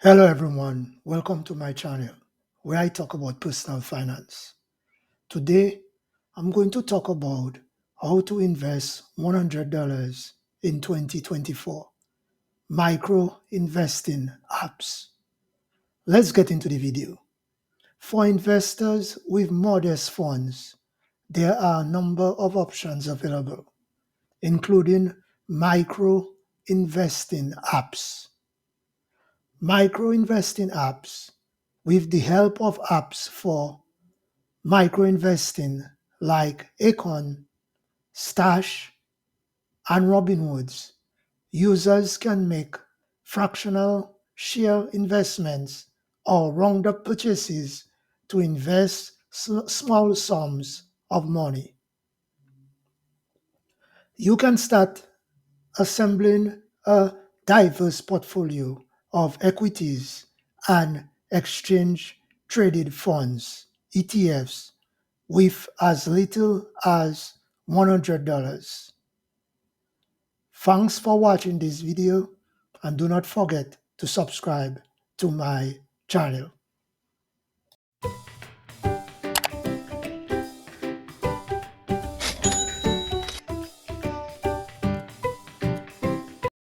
Hello everyone, welcome to my channel where I talk about personal finance. Today, I'm going to talk about how to invest $100 in 2024, micro investing apps. Let's get into the video. For investors with modest funds, there are a number of options available, including micro investing apps. Micro investing apps, with the help of apps for micro investing like Acorn, Stash, and Robinhood, users can make fractional share investments or roundup purchases to invest small sums of money. You can start assembling a diverse portfolio of equities and exchange traded funds, ETFs, with as little as $100. Thanks for watching this video and do not forget to subscribe to my channel.